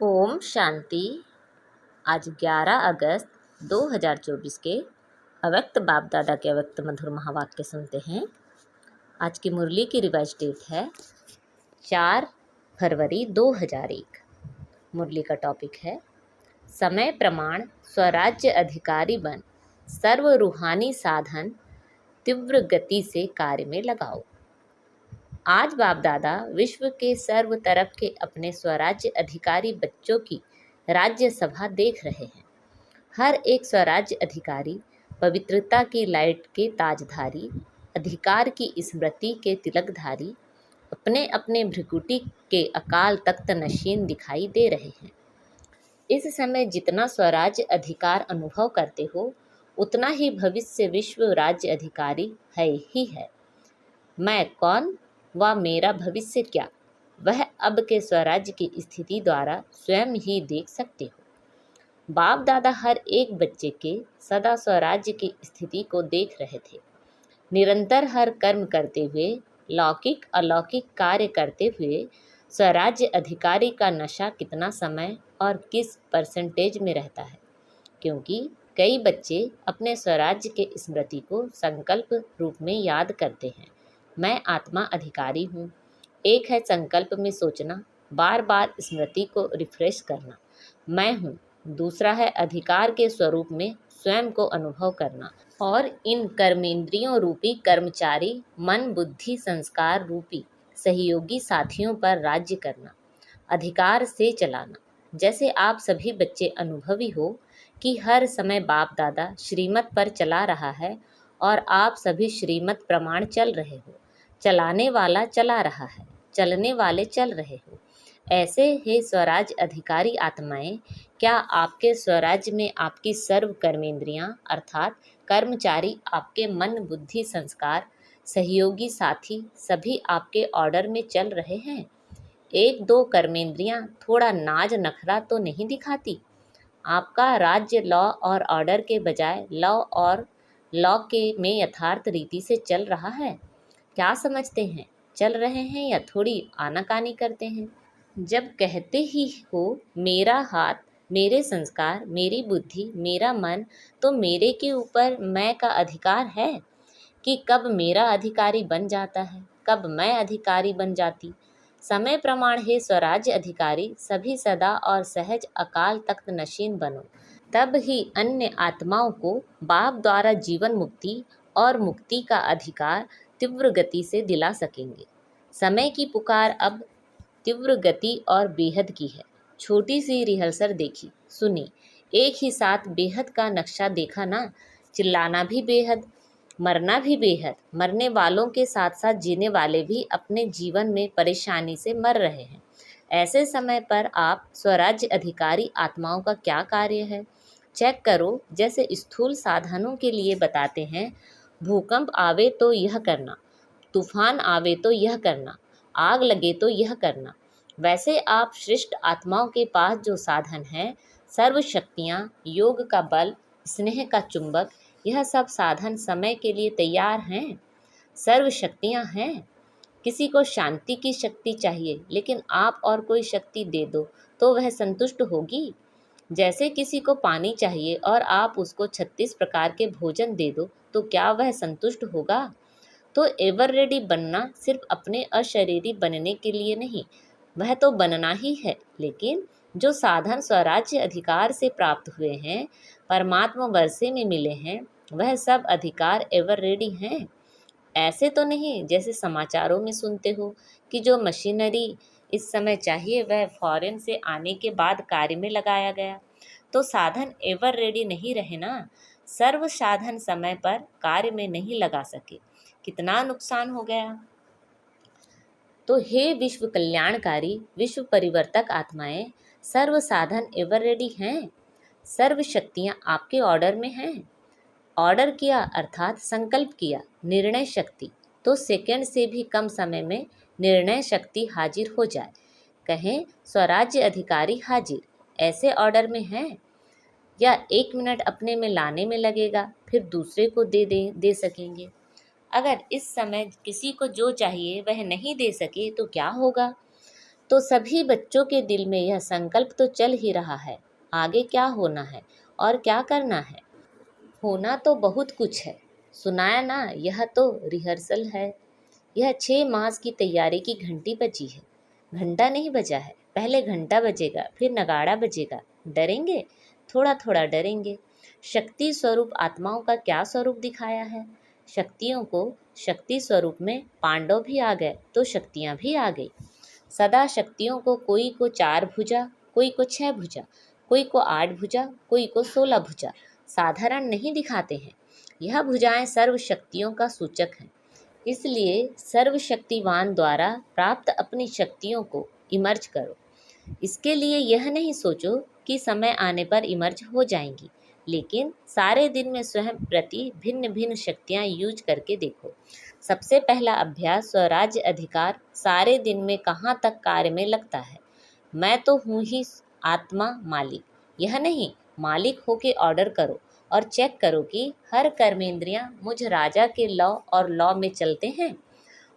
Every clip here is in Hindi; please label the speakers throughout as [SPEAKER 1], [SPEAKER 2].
[SPEAKER 1] ओम शांति। आज 11 अगस्त 2024 के अव्यक्त बाप दादा के अव्यक्त मधुर महावाक्य सुनते हैं। आज की मुरली की रिवाइज डेट है 4 फरवरी 2001। मुरली का टॉपिक है समय प्रमाण स्वराज्य अधिकारी बन, सर्व रूहानी साधन तीव्र गति से कार्य में लगाओ। आज बाप दादा विश्व के सर्व तरफ के अपने स्वराज्य अधिकारी बच्चों की राज्य सभा देख रहे हैं। हर एक स्वराज्य अधिकारी पवित्रता की लाइट के ताजधारी, अधिकार की स्मृति के तिलकधारी, अपने अपने भ्रिकुटी के अकाल तख्त नशीन दिखाई दे रहे हैं। इस समय जितना स्वराज्य अधिकार अनुभव करते हो, उतना ही भविष्य विश्व राज्य अधिकारी है ही है। मैं कौन व मेरा भविष्य क्या, वह अब के स्वराज्य की स्थिति द्वारा स्वयं ही देख सकते हो। बाप दादा हर एक बच्चे के सदा स्वराज्य की स्थिति को देख रहे थे। निरंतर हर कर्म करते हुए, लौकिक अलौकिक कार्य करते हुए स्वराज्य अधिकारी का नशा कितना समय और किस परसेंटेज में रहता है, क्योंकि कई बच्चे अपने स्वराज्य के स्मृति को संकल्प रूप में याद करते हैं। मैं आत्मा अधिकारी हूँ। एक है संकल्प में सोचना, बार बार स्मृति को रिफ्रेश करना, मैं हूँ। दूसरा है अधिकार के स्वरूप में स्वयं को अनुभव करना और इन कर्मेंद्रियों रूपी कर्मचारी मन बुद्धि संस्कार रूपी सहयोगी साथियों पर राज्य करना, अधिकार से चलाना। जैसे आप सभी बच्चे अनुभवी हो कि हर समय बाप दादा श्रीमत पर चला रहा है और आप सभी श्रीमत प्रमाण चल रहे हो। चलाने वाला चला रहा है, चलने वाले चल रहे हो। ऐसे ही स्वराज्य अधिकारी आत्माएं, क्या आपके स्वराज्य में आपकी सर्व कर्मेंद्रियां अर्थात कर्मचारी, आपके मन बुद्धि संस्कार सहयोगी साथी सभी आपके ऑर्डर में चल रहे हैं? एक दो कर्मेंद्रियां थोड़ा नाज नखरा तो नहीं दिखाती? आपका राज्य लॉ और ऑर्डर के बजाय लॉ और लॉ के में यथार्थ रीति से चल रहा है? क्या समझते हैं, चल रहे हैं या थोड़ी आनाकानी करते हैं? जब कहते ही हो मेरा हाथ, मेरे संस्कार, मेरी बुद्धि, मेरा मन, तो मेरे के ऊपर मैं का अधिकार है कि कब मेरा अधिकारी बन जाता है, कब मैं अधिकारी बन जाती। समय प्रमाण है स्वराज्य अधिकारी सभी सदा और सहज अकाल तख्त नशीन बनो, तब ही अन्य आत्माओं को बाप द्वारा जीवन मुक्ति और मुक्ति का अधिकार तीव्र गति से दिला सकेंगे। समय की पुकार अब तीव्र गति और बेहद की है। छोटी सी रिहर्सल देखी, सुनी, एक ही साथ बेहद का नक्शा देखा ना। चिल्लाना भी बेहद, मरना भी बेहद। मरने वालों के साथ साथ जीने वाले भी अपने जीवन में परेशानी से मर रहे हैं। ऐसे समय पर आप स्वराज्य अधिकारी आत्माओं का क्या कार्य है? चेक करो। जैसे स्थूल साधनों के लिए बताते हैं, भूकंप आवे तो यह करना, तूफान आवे तो यह करना, आग लगे तो यह करना, वैसे आप श्रेष्ठ आत्माओं के पास जो साधन है, सर्व शक्तियाँ, योग का बल, स्नेह का चुंबक, यह सब साधन समय के लिए तैयार हैं। सर्व शक्तियाँ हैं। किसी को शांति की शक्ति चाहिए, लेकिन आप और कोई शक्ति दे दो तो वह संतुष्ट होगी। जैसे किसी को पानी चाहिए और आप उसको 36 प्रकार के भोजन दे दो तो क्या वह संतुष्ट होगा? तो एवर रेडी बनना सिर्फ अपने अशरीरी बनने के लिए नहीं, वह तो बनना ही है, लेकिन जो साधन स्वराज्य अधिकार से प्राप्त हुए हैं, परमात्मा वर्षे में मिले हैं, वह सब अधिकार एवर रेडी हैं। ऐसे तो नहीं जैसे समाचारों में सुनते हो कि जो मशीनरी इस समय चाहिए वह फॉरेन से आने के बाद कार्य में लगाया गया, तो साधन एवर रेडी नहीं रहे ना। सर्व साधन समय पर कार्य में नहीं लगा सके, कितना नुकसान हो गया। तो हे विश्व कल्याणकारी, विश्व परिवर्तक आत्माएं, सर्व साधन एवर रेडी हैं। सर्व शक्तियां आपके ऑर्डर में हैं। ऑर्डर किया अर्थात संकल्प किया, निर्णय शक्ति, तो सेकंड से भी कम समय में निर्णय शक्ति हाजिर हो जाए। कहें स्वराज्य अधिकारी हाजिर, ऐसे ऑर्डर में हैं, या 1 मिनट अपने में लाने में लगेगा, फिर दूसरे को दे सकेंगे। अगर इस समय किसी को जो चाहिए वह नहीं दे सके तो क्या होगा? तो सभी बच्चों के दिल में यह संकल्प तो चल ही रहा है, आगे क्या होना है और क्या करना है। होना तो बहुत कुछ है, सुनाया ना, यह तो रिहर्सल है। यह 6 मास की तैयारी की घंटी बजी है। घंटा नहीं बजा है, पहले घंटा बजेगा, फिर नगाड़ा बजेगा। डरेंगे, थोड़ा थोड़ा डरेंगे। शक्ति स्वरूप आत्माओं का क्या स्वरूप दिखाया है। शक्तियों को शक्ति स्वरूप में पांडव भी आ गए तो शक्तियाँ भी आ गई। सदा शक्तियों को कोई को 4 भुजा, कोई को 6 भुजा, कोई को 8 भुजा, कोई को 16 भुजा साधारण नहीं दिखाते हैं। यह भुजाएं सर्व शक्तियों का सूचक हैं। इसलिए सर्वशक्तिवान द्वारा प्राप्त अपनी शक्तियों को इमर्ज करो। इसके लिए यह नहीं सोचो कि समय आने पर इमर्ज हो जाएंगी, लेकिन सारे दिन में स्वयं प्रति भिन्न भिन्न शक्तियाँ यूज करके देखो। सबसे पहला अभ्यास स्वराज्य अधिकार सारे दिन में कहाँ तक कार्य में लगता है। मैं तो हूँ ही आत्मा मालिक, यह नहीं, मालिक होके ऑर्डर करो और चेक करो कि हर कर्मेंद्रियाँ मुझ राजा के लॉ और लॉ में चलते हैं।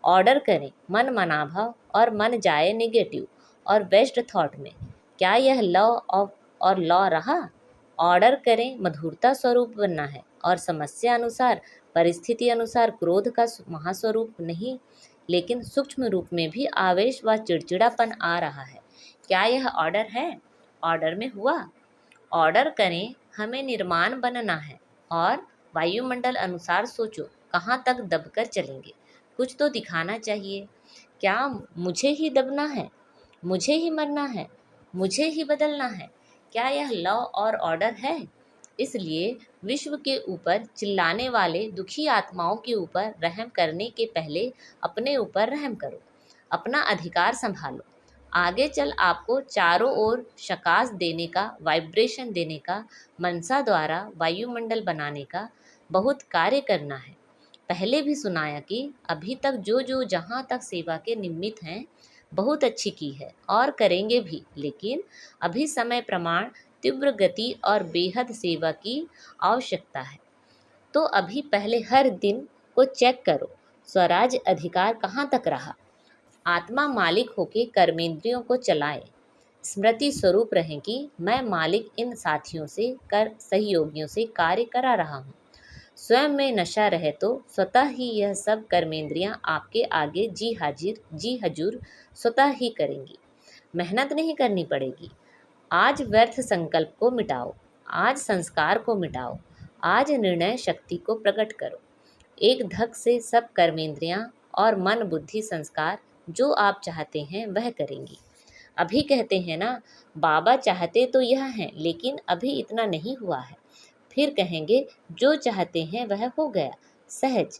[SPEAKER 1] ऑर्डर करें मन मनाभाव और मन जाए नेगेटिव और बेस्ट थॉट में, क्या यह लॉ ऑफ और लॉ रहा। ऑर्डर करें मधुरता स्वरूप बनना है और समस्या अनुसार परिस्थिति अनुसार क्रोध का महास्वरूप नहीं, लेकिन सूक्ष्म रूप में भी आवेश व चिड़चिड़ापन आ रहा है। क्या यह ऑर्डर है। ऑर्डर में हुआ। ऑर्डर करें हमें निर्माण बनना है और वायुमंडल अनुसार सोचो कहाँ तक दबकर चलेंगे। कुछ तो दिखाना चाहिए। क्या मुझे ही दबना है, मुझे ही मरना है, मुझे ही बदलना है। क्या यह लॉ और ऑर्डर है। इसलिए विश्व के ऊपर चिल्लाने वाले दुखी आत्माओं के ऊपर रहम करने के पहले अपने ऊपर रहम करो, अपना अधिकार संभालो। आगे चल आपको चारों ओर शकास देने का, वाइब्रेशन देने का, मनसा द्वारा वायुमंडल बनाने का बहुत कार्य करना है। पहले भी सुनाया कि अभी तक जो जो जहाँ तक सेवा के निमित्त हैं बहुत अच्छी की है और करेंगे भी, लेकिन अभी समय प्रमाण तीव्र गति और बेहद सेवा की आवश्यकता है। तो अभी पहले हर दिन को चेक करो, स्वराज अधिकार कहाँ तक रहा। आत्मा मालिक होके कर्मेंद्रियों को चलाए। स्मृति स्वरूप रहें कि मैं मालिक इन साथियों से कर सहयोगियों से कार्य करा रहा हूँ। स्वयं में नशा रहे तो स्वतः ही यह सब कर्मेंद्रियां आपके आगे जी हाजिर जी हजूर स्वतः ही करेंगी। मेहनत नहीं करनी पड़ेगी। आज व्यर्थ संकल्प को मिटाओ, आज संस्कार को मिटाओ, आज निर्णय शक्ति को प्रकट करो। एक धक से सब कर्मेंद्रियां और मन बुद्धि संस्कार जो आप चाहते हैं वह करेंगी। अभी कहते हैं ना, बाबा चाहते तो यह हैं लेकिन अभी इतना नहीं हुआ है। फिर कहेंगे जो चाहते हैं वह हो गया सहज।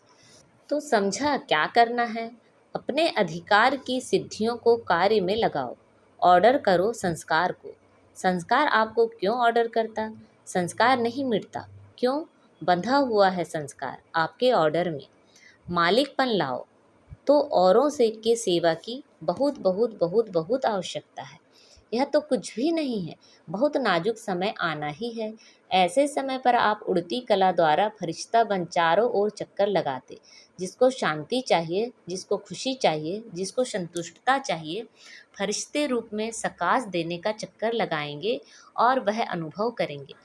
[SPEAKER 1] तो समझा क्या करना है। अपने अधिकार की सिद्धियों को कार्य में लगाओ। ऑर्डर करो संस्कार को। संस्कार आपको क्यों ऑर्डर करता। संस्कार नहीं मिटता। क्यों। बंधा हुआ है संस्कार आपके ऑर्डर में। मालिकपन लाओ तो औरों से के सेवा की बहुत बहुत बहुत बहुत आवश्यकता है। यह तो कुछ भी नहीं है, बहुत नाजुक समय आना ही है। ऐसे समय पर आप उड़ती कला द्वारा फरिश्ता बन चारों ओर चक्कर लगाते। जिसको शांति चाहिए, जिसको खुशी चाहिए, जिसको संतुष्टता चाहिए, फरिश्ते रूप में सकाश देने का चक्कर लगाएंगे और वह अनुभव करेंगे।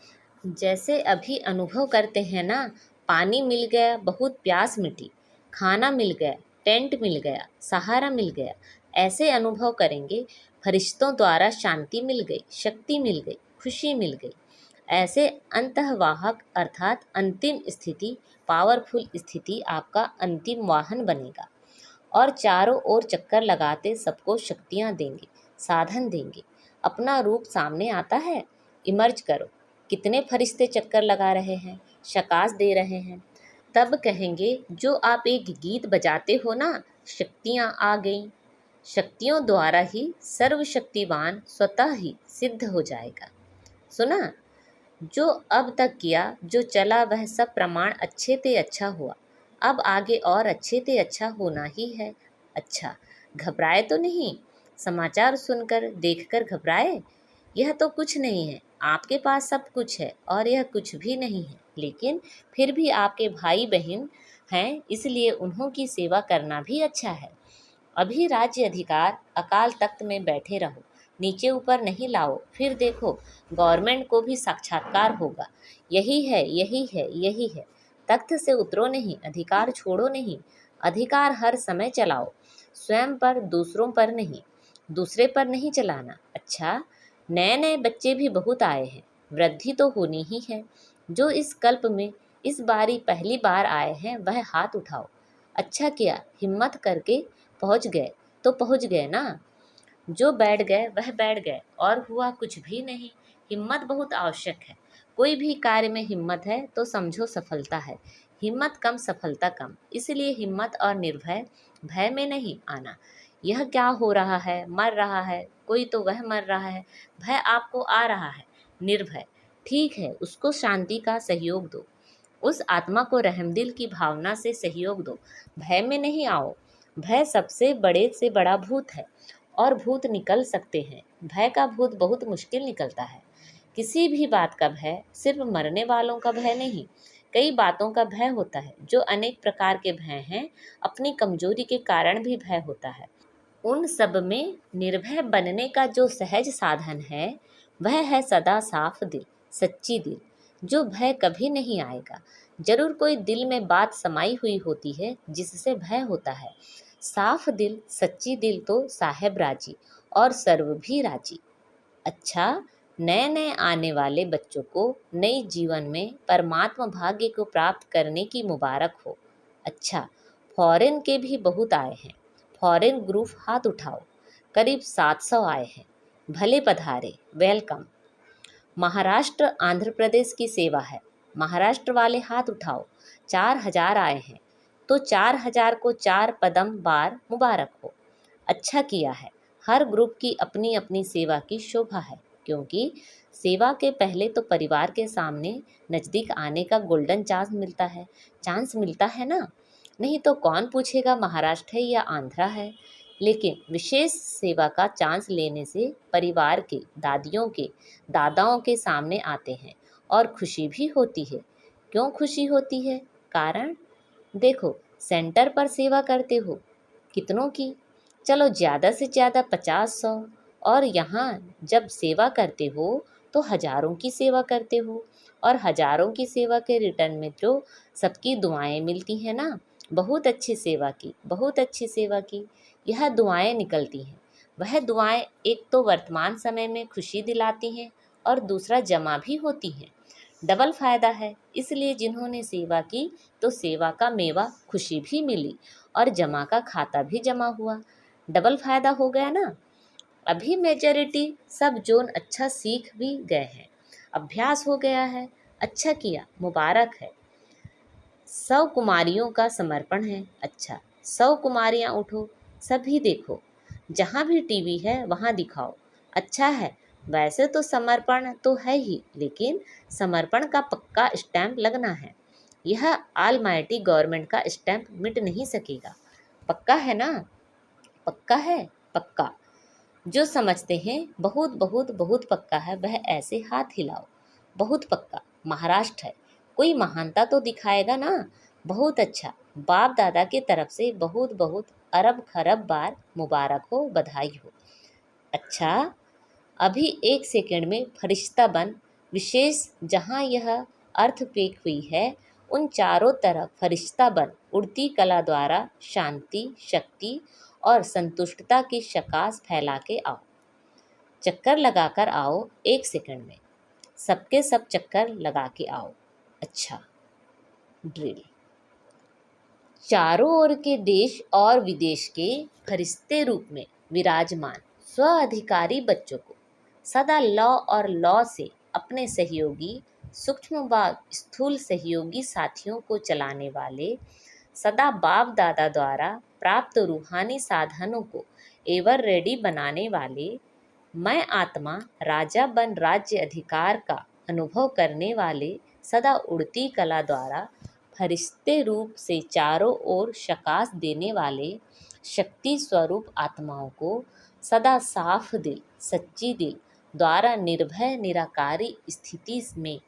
[SPEAKER 1] जैसे अभी अनुभव करते हैं ना, पानी मिल गया, बहुत प्यास मिटी, खाना मिल गया, टेंट मिल गया, सहारा मिल गया, ऐसे अनुभव करेंगे। फरिश्तों द्वारा शांति मिल गई, शक्ति मिल गई, खुशी मिल गई। ऐसे अंतःवाहक अर्थात अंतिम स्थिति, पावरफुल स्थिति आपका अंतिम वाहन बनेगा और चारों ओर चक्कर लगाते सबको शक्तियाँ देंगे, साधन देंगे। अपना रूप सामने आता है, इमर्ज करो। कितने फरिश्ते चक्कर लगा रहे हैं, शकास दे रहे हैं। तब कहेंगे जो आप एक गीत बजाते हो ना, शक्तियाँ आ गईं। शक्तियों द्वारा ही सर्वशक्तिवान स्वतः ही सिद्ध हो जाएगा। सुना। जो अब तक किया, जो चला, वह सब प्रमाण अच्छे ते अच्छा हुआ। अब आगे और अच्छे ते अच्छा होना ही है। अच्छा, घबराए तो नहीं। समाचार सुनकर देखकर घबराए। यह तो कुछ नहीं है। आपके पास सब कुछ है और यह कुछ भी नहीं है, लेकिन फिर भी आपके भाई बहन हैं, इसलिए उन्हों की सेवा करना भी अच्छा है। अभी राज्य अधिकार अकाल तख्त में बैठे रहो, नीचे ऊपर नहीं लाओ, फिर देखो गवर्नमेंट को भी साक्षात्कार होगा। यही है, यही है, यही है। तख्त से उतरो नहीं, अधिकार छोड़ो नहीं। अधिकार हर समय चलाओ, स्वयं पर, दूसरों पर नहीं। दूसरे पर नहीं चलाना। अच्छा, नए नए बच्चे भी बहुत आए हैं, वृद्धि तो होनी ही है। जो इस कल्प में इस बारी पहली बार आए हैं वह हाथ उठाओ। अच्छा किया, हिम्मत करके पहुंच गए तो पहुंच गए ना। जो बैठ गए वह बैठ गए और हुआ कुछ भी नहीं। हिम्मत बहुत आवश्यक है। कोई भी कार्य में हिम्मत है तो समझो सफलता है। हिम्मत कम सफलता कम, इसलिए हिम्मत और निर्भय, भय में नहीं आना। यह क्या हो रहा है, मर रहा है कोई तो वह मर रहा है। भय आपको आ रहा है, निर्भय ठीक है, उसको शांति का सहयोग दो। उस आत्मा को रहमदिल की भावना से सहयोग दो। भय में नहीं आओ। भय सबसे बड़े से बड़ा भूत है और भूत निकल सकते हैं। भय का भूत बहुत मुश्किल निकलता है। किसी भी बात का भय सिर्फ मरने वालों का भय नहीं, कई बातों का भय होता है। जो अनेक प्रकार के भय हैं, अपनी कमजोरी के कारण भी भय होता है। उन सब में निर्भय बनने का जो सहज साधन है वह है सदा साफ दिल, सच्ची दिल। जो भय कभी नहीं आएगा। जरूर कोई दिल में बात समाई हुई होती है जिससे भय होता है। साफ दिल, सच्ची दिल तो साहेब राजी और सर्व भी राजी। अच्छा, नए नए आने वाले बच्चों को नई जीवन में परमात्मा भाग्य को प्राप्त करने की मुबारक हो। अच्छा, फॉरेन के भी बहुत आए हैं। फॉरेन ग्रुप हाथ उठाओ, करीब 700 आए हैं। भले पधारे, वेलकम। महाराष्ट्र आंध्र प्रदेश की सेवा है। महाराष्ट्र वाले हाथ उठाओ, 4000 आए हैं। तो 4000 को 4 पदम बार मुबारक हो। अच्छा किया है। हर ग्रुप की अपनी अपनी सेवा की शोभा है, क्योंकि सेवा के पहले तो परिवार के सामने नज़दीक आने का गोल्डन चांस मिलता है ना। नहीं तो कौन पूछेगा महाराष्ट्र है या आंध्रा है। लेकिन विशेष सेवा का चांस लेने से परिवार के दादियों के दादाओं के सामने आते हैं और खुशी भी होती है। क्यों खुशी होती है? कारण देखो, सेंटर पर सेवा करते हो कितनों की, चलो ज़्यादा से ज़्यादा 50-100, और यहाँ जब सेवा करते हो तो हजारों की सेवा करते हो, और हजारों की सेवा के रिटर्न में जो सबकी दुआएं मिलती हैं ना। बहुत अच्छी सेवा की, बहुत अच्छी सेवा की, यह दुआएं निकलती हैं। वह दुआएं एक तो वर्तमान समय में खुशी दिलाती हैं और दूसरा जमा भी होती हैं। डबल फायदा है। इसलिए जिन्होंने सेवा की तो सेवा का मेवा खुशी भी मिली और जमा का खाता भी जमा हुआ। डबल फायदा हो गया ना। अभी मेजॉरिटी सब जोन अच्छा सीख भी गए हैं, अभ्यास हो गया है। अच्छा किया, मुबारक है। 100 कुमारियों का समर्पण है। अच्छा, 100 कुमारियाँ उठो, सभी देखो, जहाँ भी टीवी है वहाँ दिखाओ। अच्छा है। वैसे तो समर्पण तो है ही, लेकिन समर्पण का पक्का स्टैंप लगना है। यह ऑलमाइटी गवर्नमेंट का स्टैंप मिट नहीं सकेगा। पक्का है ना? पक्का है, पक्का। जो समझते हैं बहुत बहुत बहुत पक्का है वह ऐसे हाथ हिलाओ। बहुत पक्का। महाराष्ट्र है, कोई महानता तो दिखाएगा ना। बहुत अच्छा। बाप दादा के तरफ से बहुत बहुत अरब खरब बार मुबारक हो, बधाई हो। अच्छा, अभी 1 सेकंड में फरिश्ता बन, विशेष जहाँ यह अर्थ पेक हुई है उन चारों तरफ फरिश्ता बन उड़ती कला द्वारा शांति, शक्ति और संतुष्टता की शकास फैला के आओ। चक्कर लगाकर आओ 1 सेकंड में, सबके सब चक्कर लगा के आओ। अच्छा, ड्रिल। चारों ओर के देश और विदेश के फरिश्ते रूप में विराजमान स्व अधिकारी बच्चों को सदा लौ और लौ से अपने सहयोगी, सूक्ष्म व स्थूल सहयोगी साथियों को चलाने वाले, सदा बाप दादा द्वारा प्राप्त रूहानी साधनों को एवर रेडी बनाने वाले, मैं आत्मा राजा बन राज्य अधिकार का अनुभव करने वाले, सदा उड़ती कला द्वारा फरिश्ते रूप से चारों ओर शकास देने वाले शक्ति स्वरूप आत्माओं को सदा साफ दिल, सच्ची दिल द्वारा निर्भय निराकारी स्थिति में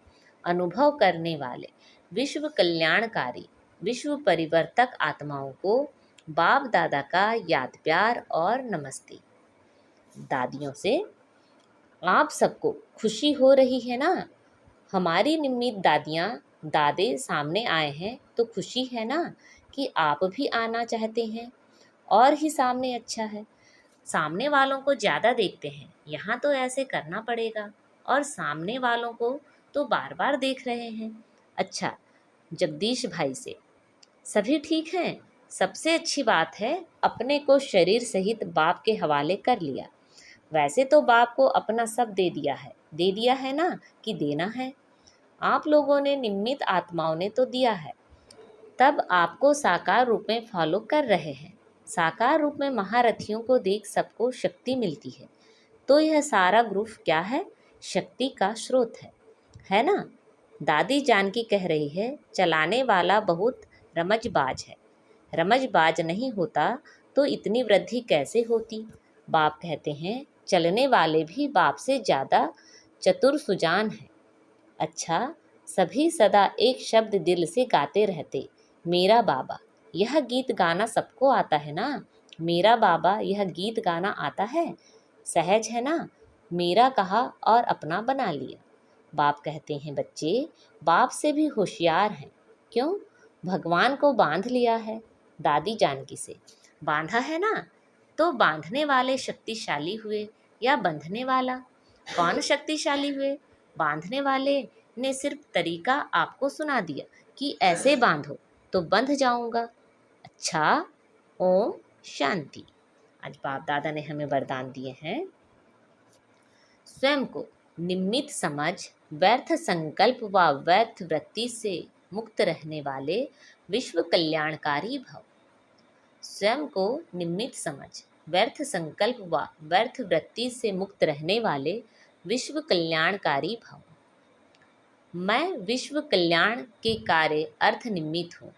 [SPEAKER 1] अनुभव करने वाले विश्व कल्याणकारी, विश्व परिवर्तक आत्माओं को बाप दादा का याद प्यार और नमस्ते। दादियों से आप सबको खुशी हो रही है ना? हमारी निमित दादियाँ दादे सामने आए हैं तो खुशी है ना कि आप भी आना चाहते हैं। और ही सामने अच्छा है। सामने वालों को ज़्यादा देखते हैं, यहाँ तो ऐसे करना पड़ेगा, और सामने वालों को तो बार बार देख रहे हैं। अच्छा, जगदीश भाई से सभी ठीक हैं? सबसे अच्छी बात है अपने को शरीर सहित बाप के हवाले कर लिया। वैसे तो बाप को अपना सब दे दिया है ना कि देना है। आप लोगों ने निमित्त आत्माओं ने तो दिया है, तब आपको साकार रूप में फॉलो कर रहे हैं। साकार रूप में महारथियों को देख सबको शक्ति मिलती है। तो यह सारा ग्रुप क्या है? शक्ति का स्रोत है ना? दादी जानकी कह रही है, चलाने वाला बहुत रमजबाज है। रमजबाज नहीं होता तो इतनी वृद्धि कैसे होती? बाप कहते हैं, चलने वाले भी बाप से ज़्यादा चतुर सुजान हैं। अच्छा, सभी सदा एक शब्द दिल से गाते रहते, मेरा बाबा। यह गीत गाना सबको आता है ना? मेरा बाबा, यह गीत गाना आता है? सहज है ना? मेरा कहा और अपना बना लिया। बाप कहते हैं, बच्चे बाप से भी होशियार हैं। क्यों? भगवान को बांध लिया है। दादी जानकी से बांधा है ना? तो बांधने वाले शक्तिशाली हुए या बंधने वाला? कौन शक्तिशाली हुए? बांधने वाले ने सिर्फ तरीका आपको सुना दिया कि ऐसे बांधो तो बंध जाऊंगा। अच्छा, ओम शांति। आज बाप दादा ने हमें वरदान दिए हैं, स्वयं को निमित्त समझ व्यर्थ संकल्प व व्यर्थ वृत्ति से मुक्त रहने वाले विश्व कल्याणकारी भव। स्वयं को निमित्त समझ व्यर्थ संकल्प व व्यर्थ वृत्ति से मुक्त रहने वाले विश्व कल्याणकारी भव। मैं विश्व कल्याण के कार्य अर्थ निमित्त हूँ।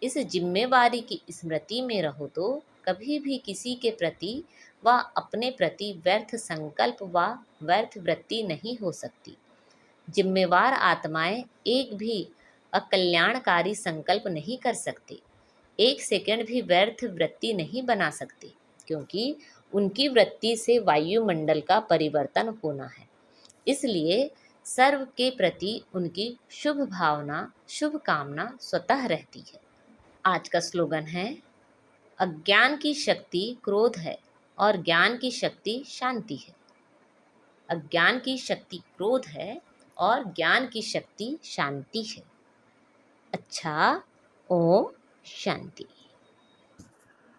[SPEAKER 1] इस जिम्मेवारी की स्मृति में रहो तो कभी भी किसी के प्रति व अपने प्रति व्यर्थ संकल्प व व्यर्थ वृत्ति नहीं हो सकती। जिम्मेवार आत्माएं एक भी अकल्याणकारी संकल्प नहीं कर सकते, एक सेकंड भी व्यर्थ वृत्ति नहीं बना सकते, क्योंकि उनकी वृत्ति से वायुमंडल का परिवर्तन होना है। इसलिए सर्व के प्रति उनकी शुभ भावना, शुभ कामना स्वतः रहती है। आज का स्लोगन है, अज्ञान की शक्ति क्रोध है और ज्ञान की शक्ति शांति है। अज्ञान की शक्ति क्रोध है और ज्ञान की शक्ति शांति है। अच्छा, ओम शांति।